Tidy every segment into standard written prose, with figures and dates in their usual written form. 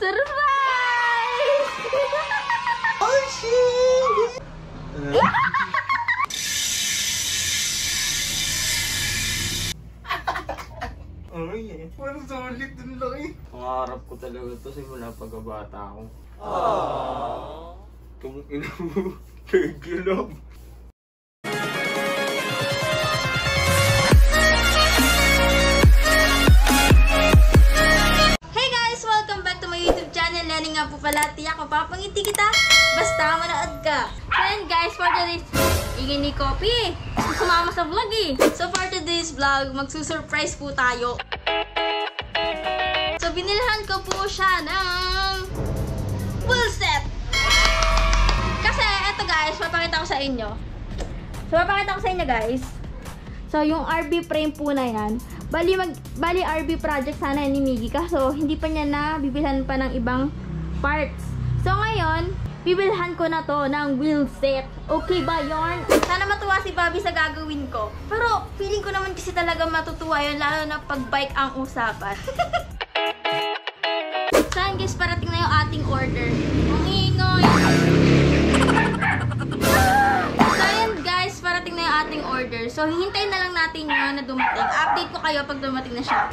Surprise! Oh, shit! Ay, parang solid dun lang eh. Pangarap ko talaga to simula pagkabata ako. Kung ina mo, thank you, love. Hey guys! Welcome back to my YouTube channel. Lani nga po pala, tiyak ko papangiti kita. Basta manood ka. And guys, for today's ingin ni Kopi. Sumama sa vlog eh. So for today's vlog, magsusurprise po tayo. So binilhan ko po siya ng full set. Kasi eto guys, papakita ko sa inyo. Guys. So yung RB frame po na yan. Bali RB project sana ni Miggy, kaso hindi pa niya na bibilhan pa ng ibang parts. So ngayon, bibilhan ko na to ng wheel set. Okay ba yun? Sana matuwa si Bobby sa gagawin ko. Pero feeling ko naman kasi talaga matutuwa yun, lalo na pag bike ang usapan. Saan guys, parating na yung ating order. Ang ingay. So yun guys, parating na yung ating order. So hihintayin na lang natin yun na dumating. Update ko kayo pag dumating na siya.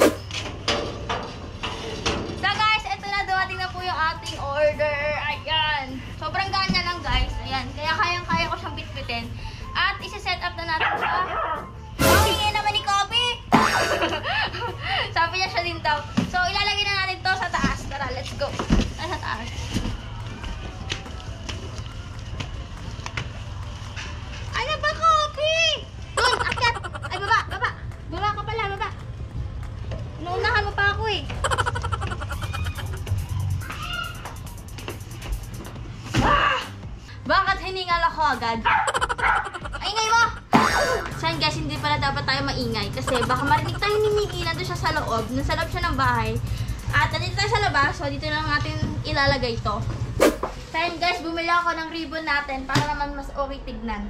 So guys, eto na, dumating na po yung ating order. Ayan. Sobrang ganya lang guys. Ayan. Kaya kayang-kaya ko siyang bitbitin. At isi-set up na natin siya. Oh, hingin naman ni Kopi! Sabi niya siya din daw. So ilalagay na natin to sa taas. Tara, let's go. Ay, sa taas. Ano ba, Kopi? Doon, akyat! Ay, baba, baba. Baba ka pala, baba. Inuunahan mo pa ako eh. Bakit hiningal ako agad? Ingay mo! So guys, hindi pala dapat tayo maingay. Kasi baka marinig tayo ni Miggy. Nandun siya sa loob. Nasa loob siya ng bahay. At nandito tayo sa labas. So dito na natin ilalagay ito. So guys, bumili ako ng ribbon natin para naman mas okay tignan.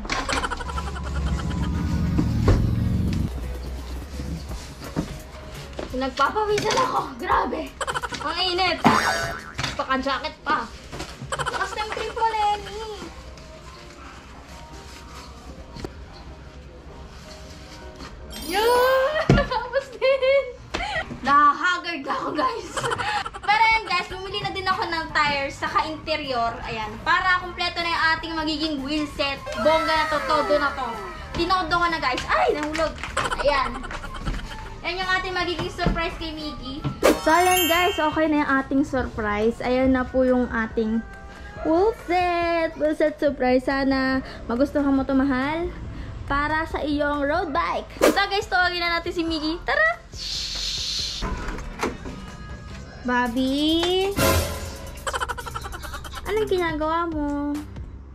Nagpapawisan ako. Grabe. Ang init. Paka-jacket pa. Lakas ng trip mo, Lenny. Yun! Tapos din! Nakahagard ako, guys. Pero yan, guys, bumili na din ako ng tires saka interior. Ayan. Para kumpleto na yung ating magiging wheel set. Bongga na to, todo na to. Tinodo ko na, guys. Ay, nahulog. Ayan. Yan yung ating magiging surprise kay Miggy. So, ayan, guys. Okay na yung ating surprise. Ayan na po yung ating wheel set. Wheel set surprise. Sana magustuhan mo to, mahal. Para sa iyong road bike. So guys, tawagin na natin si Miggy. Tara! Bobby? Anong ginagawa mo?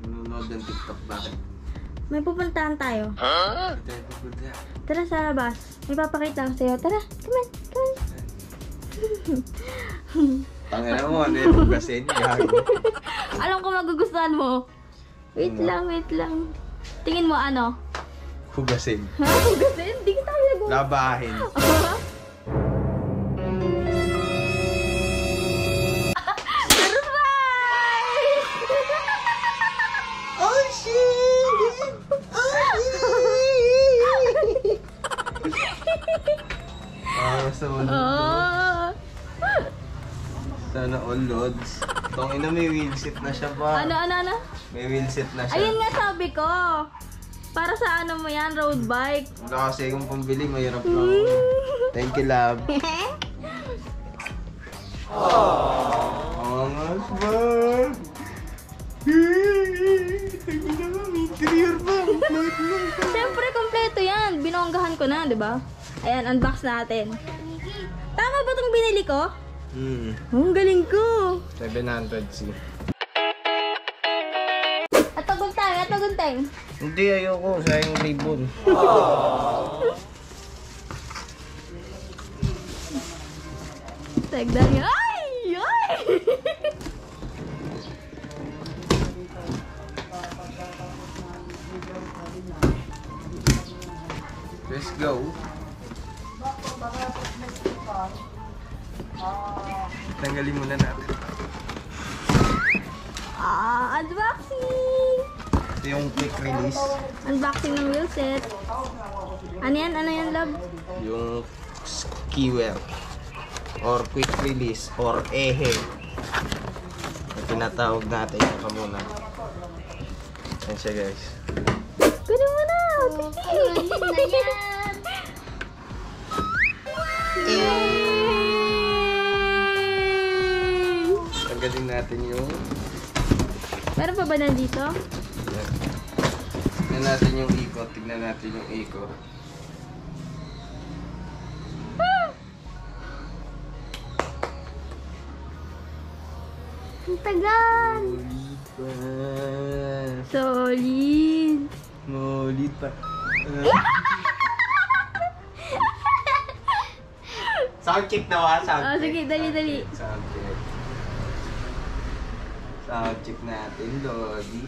Nanonood ng TikTok, bakit? May pupuntahan tayo. Huh? Tara sa labas. May papakita ko sa'yo. Tara, come on, come on. Tangina mo, ano yung hugasin? Gago. Alam ko magugustuhan mo. Wait lang, wait lang. Tingin mo ano? Hugasin. Ha? Hugasin? Hindi kita nagawa. Labahin. Surprise! Oh, shit! Basta all Sana all loads. Tongina, may wheelset na siya pa. Ano? May wheelset na siya. Ayun nga sabi ko. Para sa ano mo yan, road bike. Wala kasi kung pambili, mahirap lang ako. Thank you, love. Angas ba? May interior ba? Siyempre, kompleto yan. Binonggahan ko na, di ba? Ayan, unbox natin. Tama ba itong binili ko? Ang galing ko. 700C. At magunteng. Hindi, ayoko. Sayang ribbon. Tagdan niya. Ay! Ay! Let's go. Tanggalin muna natin. Unboxing! Ito yung quick release. Unboxing ng wheelset. Ano yan? Ano yan, love? Yung keyword. Or quick release. Or ehe. Yung tinatawag natin yung kamuna. Yan siya guys. Kunin mo na! Kunin na yan! Tanggalin natin yung... Meron pa ba nandito? Yan. Tignan natin yung ikot. Tignan natin yung ikot. Ang tagal! Solid pa. Solid! Solid pa. Sound check na wa? Sound Oh, check. sige, dali. Sound check. Sound check natin, Lodi.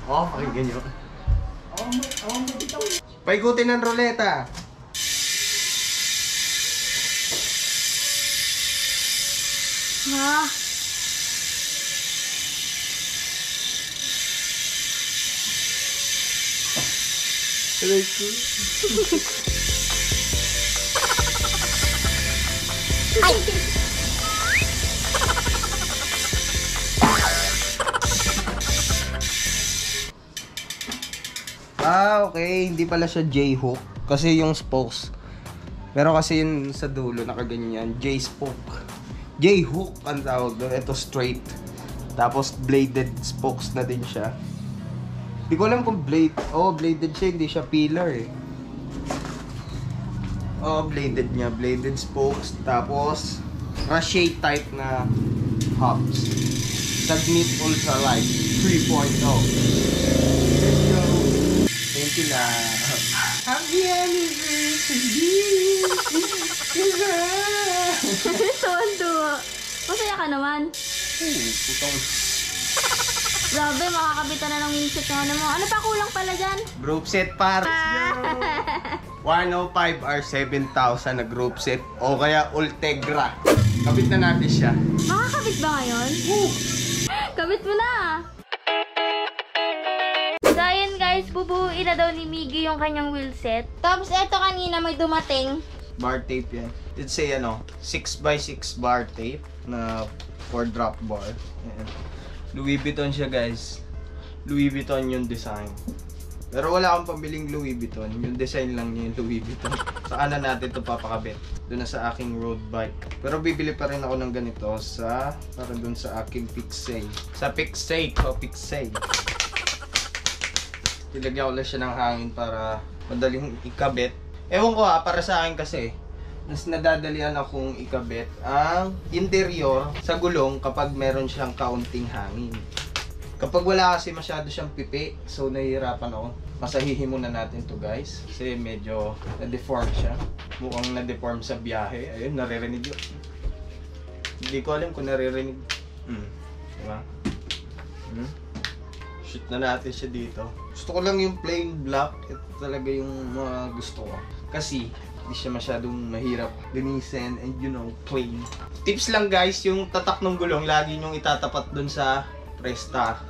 Oh, pakinggan nyo. Paikutin ng ruleta. Ha? Aray ko. Okay. Hindi pala siya J-hook. Kasi yung spokes. Pero kasi yun sa dulo, nakaganyan. J-spoke. J-hook ang tawag doon. Ito straight. Tapos bladed spokes na din siya. Hindi ko alam kung blade. Oh, bladed siya. Hindi siya pillar eh. Oh, bladed niya. Bladed spokes. Tapos, rachet type na hubs. Submit Ultra Light 3.0. Let's go. Thank you lang. Happy anniversary! Tuwan-tuwa. Masaya ka naman. Putong Grabe, makakabitan na ng wingset ng ano mo. Ano pa kulang pala dyan? group set para. 105 or 7,000 na group set. O kaya Ultegra. Kabit na natin siya. Makakabit ba ngayon? Kabit mo na! So, ayun guys, bubuuin na daw ni Miggy yung kanyang wheelset. Tapos, eto kanina may dumating. Bar tape yan. It's a 6x6 bar tape na for drop bar. Ayan. Louis Vuitton siya guys. Louis Vuitton yung design. Pero wala akong pambiling Louis Vuitton. Yung design lang niya yung Louis Vuitton. Saan na natin ito papakabit? Doon na sa aking road bike. Pero bibili pa rin ako ng ganito para doon sa aking Pixay. Sa Pixay ko, Pixay. Ilagyan ko lang siya ng hangin para madaling ikabit. Ewan ko para sa akin kasi, mas nadadalian akong ikabit ang interior sa gulong kapag meron siyang kaunting hangin. Kapag wala kasi masyado siyang pipi, so nahihirapan ako. Masahihin muna natin to guys, kasi medyo na-deform siya. Mukhang na-deform sa biyahe. Ayun, naririnig yun. Hindi ko alam kung naririnig. Diba? Shoot na natin siya dito. Gusto ko lang yung plain black. Ito talaga yung mga gusto ko. Kasi, hindi siya masyadong mahirap linisin and plain. Tips lang guys, yung tatak ng gulong, lagi nyong itatapat dun sa presta.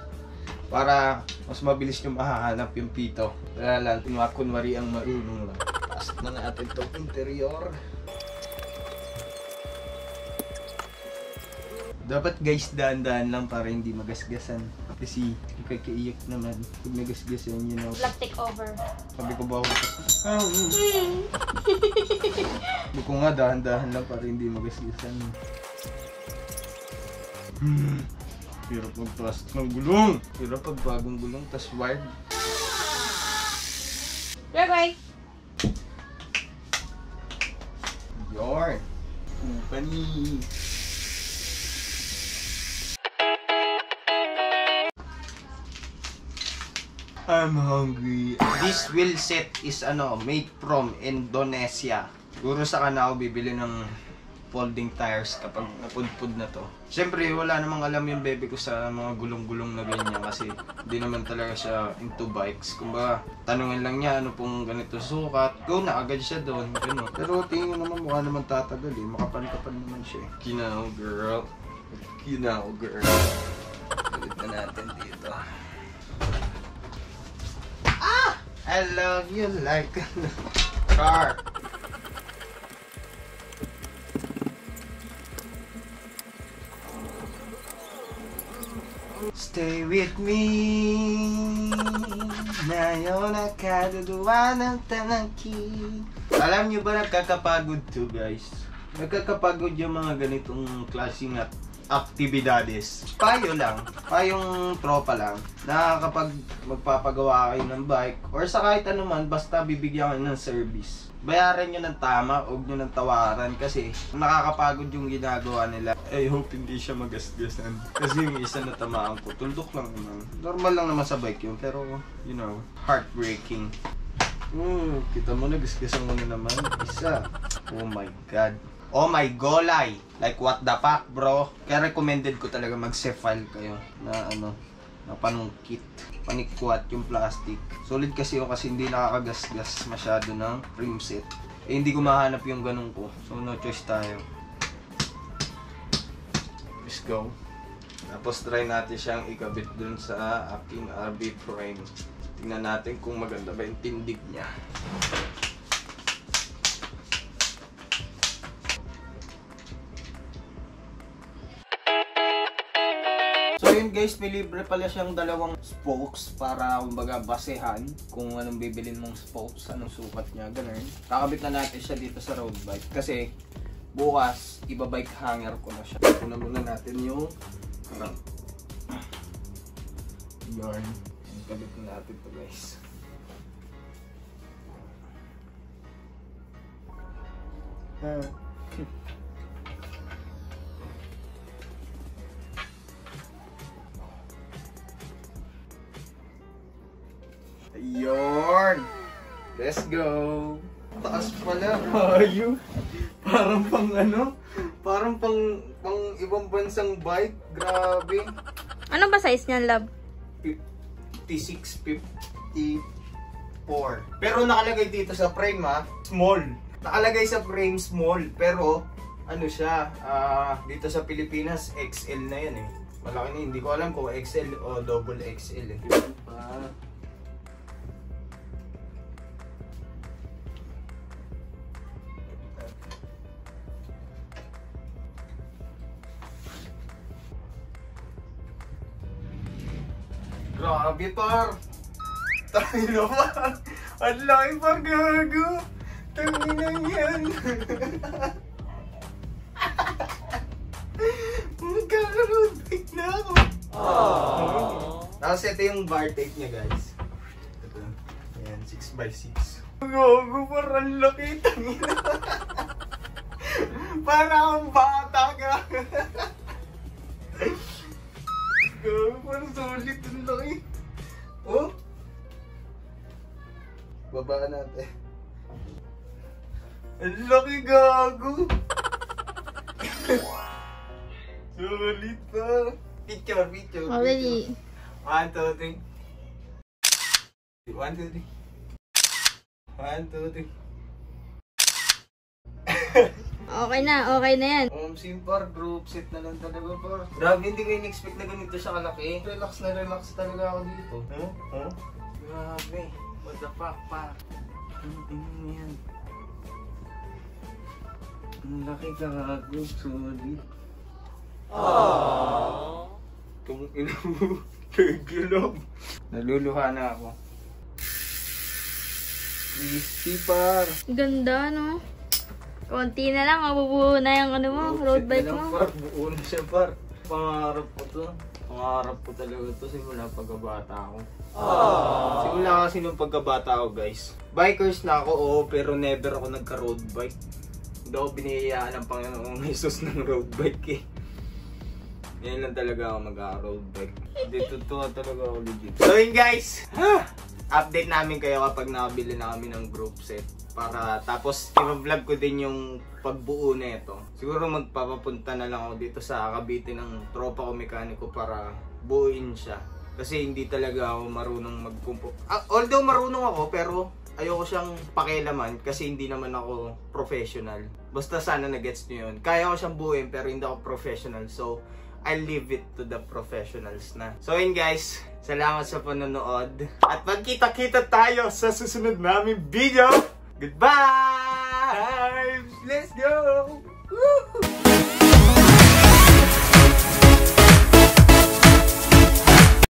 Para mas mabilis nyo mahahanap yung pito. Wala lang, kunwari ang marunong lang. Pasok na natin itong interior. Dapat guys, daan-daan lang para hindi magasgasan. Kasi ikakaiyak naman pag nagasgasan, Black take over. Sabi ko ba ako? Sabi ko nga, dahan-dahan lang para hindi magasgasan. Hirap magpasok ng gulong. Hirap pag bagong gulong, tas wired. Okay. Yorn. Company. I'm hungry. This wheel set is made from Indonesia. Siguro sa kana ako bibili ng folding tires kapag napudpud na to. Siyempre wala namang alam yung bebe ko sa mga gulong-gulong na ganyan kasi hindi naman talaga siya into bikes. Kumbaga, tanungin lang niya ano pong ganito sukat. Go na agad siya doon. Pero tingin naman mukha naman tatagal eh. Makapal-kapal naman siya. Kinaw girl. Yun na ako, girl. Ulit na natin dito. Ah! I love you like a car. Stay with me. Ngayon nakadudua ng talangki. Alam nyo ba nagkakapagod to, guys? Nagkakapagod yung mga ganitong klaseng aktibidades. Payo lang, payong tropa lang, na kapag magpapagawa kayo ng bike or sa kahit anuman, basta bibigyan kayo ng service. Bayaran nyo ng tama, huwag nyo ng tawaran kasi nakakapagod yung ginagawa nila. I hope hindi siya magasgasan. Kasi yung isa na tamaan ko, tuldok lang naman. Normal lang naman sa bike yun, pero you know, heartbreaking. Kita mo na, gasgasan mo na naman. Isa. Oh my god. Oh my golay! Like what the fuck, bro? Kaya recommended ko talaga mag-cefile kayo na ano, na panungkit. Panikwat yung plastic. Solid kasi yun kasi hindi nakakagasgas masyado ng rim set. Eh hindi ko mahanap yung ganun ko. So no choice tayo. Let's go. Tapos try natin siyang ikabit dun sa aking RB frame. Tingnan natin kung maganda ba yung tindig niya. So yun guys, may libre pala siyang dalawang spokes para kumbaga basehan kung anong bibilin mong spokes, anong sukat niya, ganun. Kakabit na natin siya dito sa road bike kasi bukas iba-bike hanger ko na siya. Una muna natin yung yarn. Kabit na natin ito guys. Ayun! Let's go! Taas pala, hayo! Parang pang ano? Parang pang ibang bansang bike. Grabe! Ano ba size niyan, love? 56, 54. Pero nakalagay dito sa frame small. Nakalagay sa frame small, pero ano siya, dito sa Pilipinas XL na yan eh. Malaki na, hindi ko alam kung XL o double XL eh. Grabe par! Tayo par! Ang laki par, gago! Tangina yan! Magkakaroon bike na ako! Tapos ito yung bar tape niya guys. Ito. Ayan, 6x6. Gago par, ang laki! Tangina! Para akong bata ka! Gago, parang solid ang laki. Oh? Babaan natin. Ang laki, gago. Solid pa. Picture. Already. 1, 2, 3. 1, 2, 3. 1, 2, 3. Okay na yan. Sim par, group set na lang talaga par. Grabe, hindi ko in-expect na ganito siya kalaki. Relax talaga ako dito. Grabe. What the fuck par? Ano yan? Ang laki kagago, solid. Aww. Kung ina mo, kagilog. Naluluha na ako. Easy par. Ganda, no? Konti na lang, mabubuo na yung ano mo, road bike mo. Par, buo na siya par. Pangarap ko to. Pangarap ko talaga to simula pagkabata ako. Simula kasi nung pagkabata ako guys. Bikers na ako, oo, pero never ako nagka-road bike. Hindi ako binihiyaan ng Panginoong Jesus ng road bike eh. Ngayon lang talaga ako mag-road bike. Dito talaga ako legit. So yun guys, update namin kayo kapag nakabili na kami ng group set. Para tapos i-vlog ko din yung pagbuo nito. Siguro magpapapunta na lang ako dito sa Cavite ng tropa ko mekaniko para buuin siya. Kasi hindi talaga ako marunong magkumpo. Although marunong ako pero ayoko siyang pakialaman kasi hindi naman ako professional. Basta sana na-gets nyo yun. Kaya ko siyang buuin pero hindi ako professional. So, I leave it to the professionals na. So yun guys, salamat sa panonood. At magkita-kita tayo sa susunod naming video. Goodbye! Let's go! Woo!